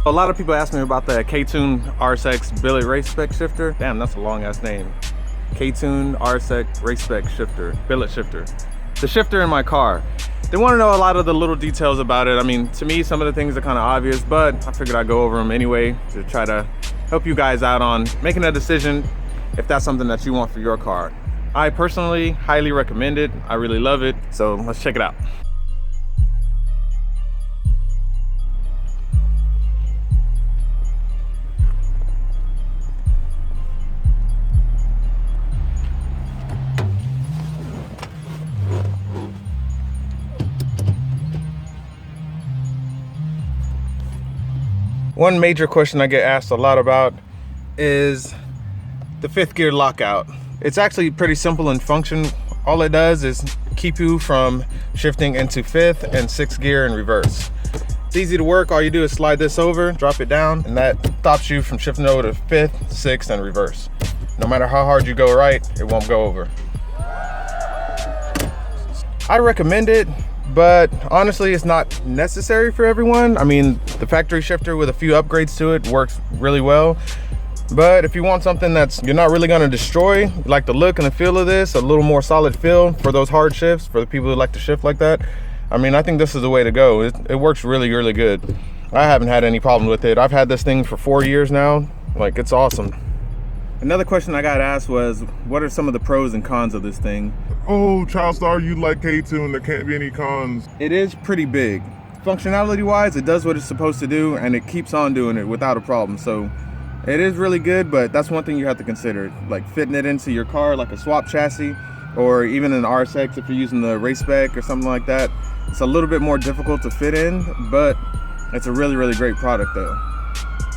A lot of people ask me about the K-Tune RSX Billet Race-Spec Shifter. Damn, that's a long ass name. K-Tune RSX Race-Spec Shifter, Billet Shifter. The shifter in my car. They want to know a lot of the little details about it. I mean, to me, some of the things are kind of obvious, but I figured I'd go over them anyway to try to help you guys out on making a decision if that's something that you want for your car. I personally highly recommend it. I really love it. So let's check it out. One major question I get asked a lot about is the 5th gear lockout. It's actually pretty simple in function. All it does is keep you from shifting into 5th and 6th gear in reverse. It's easy to work. All you do is slide this over, drop it down, and that stops you from shifting over to 5th, 6th, and reverse. No matter how hard you go right, it won't go over. I recommend it, but honestly, it's not necessary for everyone. I mean, the factory shifter with a few upgrades to it works really well. But if you want something that's you're not really going to destroy, you like the look and the feel of this, a little more solid feel for those hard shifts, for the people who like to shift like that, I mean, I think this is the way to go. It works really, really good. I haven't had any problem with it. I've had this thing for 4 years now. Like, it's awesome. Another question I got asked was, what are some of the pros and cons of this thing? Oh, Heychildstar, you like K-Tune, there can't be any cons. It is pretty big. Functionality wise, it does what it's supposed to do, and it keeps on doing it without a problem. So it is really good, but that's one thing you have to consider, like fitting it into your car like a swap chassis, or even an RSX if you're using the Race-Spec or something like that. It's a little bit more difficult to fit in, but it's a really, really great product though.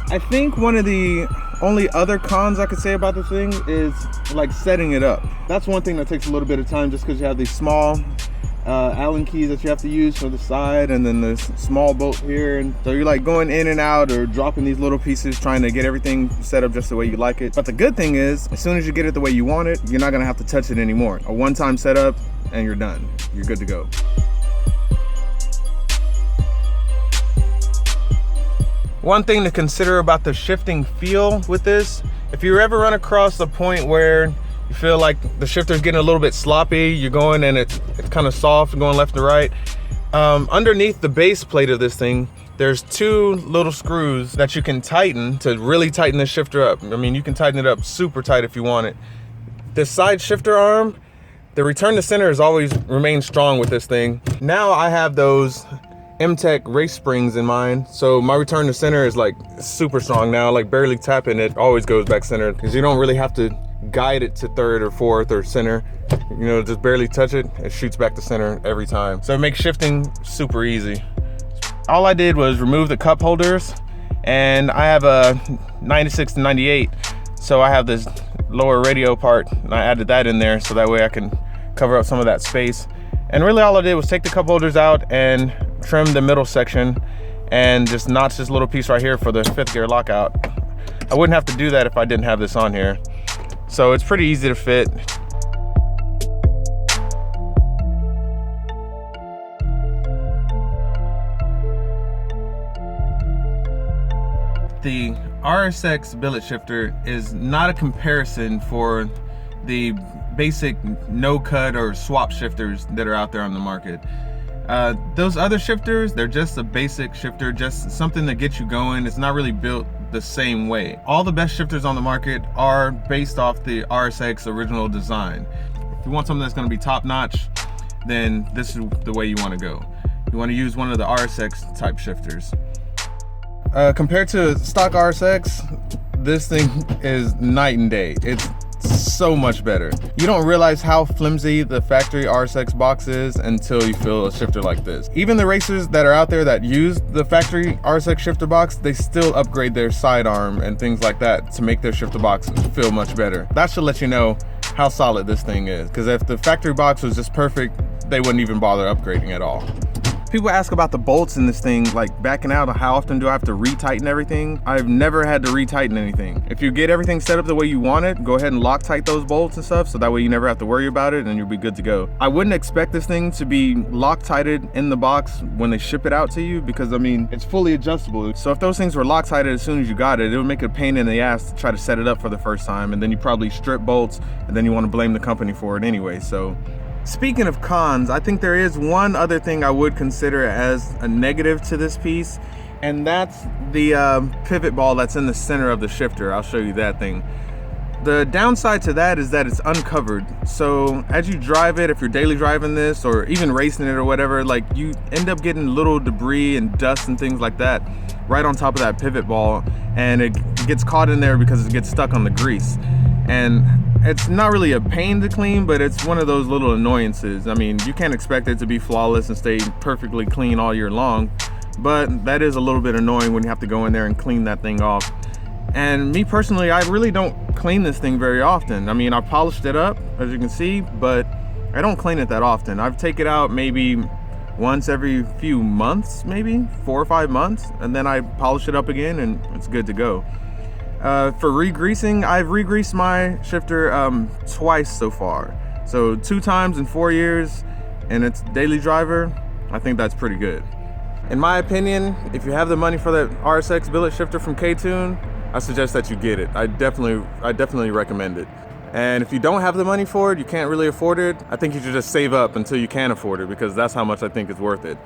I think one of the only other cons I could say about the thing is like setting it up. That's one thing that takes a little bit of time, just because you have these small Allen keys that you have to use for the side, and then this small bolt here, and so you're like going in and out or dropping these little pieces trying to get everything set up just the way you like it. But the good thing is, as soon as you get it the way you want it, you're not gonna have to touch it anymore. A one-time setup and you're done. You're good to go. One thing to consider about the shifting feel with this, if you ever run across a point where you feel like the shifter's getting a little bit sloppy, you're going and it's kind of soft going left to right, underneath the base plate of this thing, there's 2 little screws that you can tighten to really tighten the shifter up. I mean, you can tighten it up super tight if you want it. This side shifter arm, the return to center has always remained strong with this thing. Now I have those M-Tech race springs in mine, so my return to center is like super strong now. Like barely tapping it always goes back center, because you don't really have to guide it to 3rd or 4th or center. You know, just barely touch it, it shoots back to center every time. So it makes shifting super easy. All I did was remove the cup holders, and I have a 96 to 98, so I have this lower radio part, and I added that in there so that way I can cover up some of that space. And really all I did was take the cup holders out and trim the middle section and just notch this little piece right here for the 5th gear lockout. I wouldn't have to do that if I didn't have this on here. So it's pretty easy to fit. The RSX billet shifter is not a comparison for the basic no cut or swap shifters that are out there on the market. Those other shifters, they're just a basic shifter, just something to get you going. It's not really built the same way. All the best shifters on the market are based off the RSX original design. If you want something that's going to be top notch, then this is the way you want to go. You want to use one of the RSX type shifters. Compared to stock RSX, this thing is night and day. It's so much better. You don't realize how flimsy the factory RSX box is until you feel a shifter like this. Even the racers that are out there that use the factory RSX shifter box, they still upgrade their sidearm and things like that to make their shifter box feel much better. That should let you know how solid this thing is, because if the factory box was just perfect, they wouldn't even bother upgrading at all. People ask about the bolts in this thing, like backing out, how often do I have to retighten everything? I've never had to retighten anything. If you get everything set up the way you want it, go ahead and Loctite those bolts and stuff, so that way you never have to worry about it and you'll be good to go. I wouldn't expect this thing to be Loctited in the box when they ship it out to you, because I mean, it's fully adjustable. So if those things were Loctited as soon as you got it, it would make it a pain in the ass to try to set it up for the first time, and then you probably strip bolts, and then you want to blame the company for it anyway. So speaking of cons, I think there is one other thing I would consider as a negative to this piece, and that's the pivot ball that's in the center of the shifter. I'll show you that thing. The downside to that is that it's uncovered. So as you drive it, if you're daily driving this or even racing it or whatever, like you end up getting little debris and dust and things like that right on top of that pivot ball, and it gets caught in there because it gets stuck on the grease. And it's not really a pain to clean, but it's one of those little annoyances. I mean, you can't expect it to be flawless and stay perfectly clean all year long, but that is a little bit annoying when you have to go in there and clean that thing off. And me personally, I really don't clean this thing very often. I mean, I polished it up, as you can see, but I don't clean it that often. I've taken it out maybe once every few months, maybe 4 or 5 months, and then I polish it up again and it's good to go. For re-greasing, I've re-greased my shifter twice so far. So 2 times in 4 years, and it's daily driver. I think that's pretty good. In my opinion, if you have the money for that RSX billet shifter from K-Tune, I suggest that you get it. I definitely recommend it. And if you don't have the money for it, you can't really afford it, I think you should just save up until you can afford it, because that's how much I think it's worth it.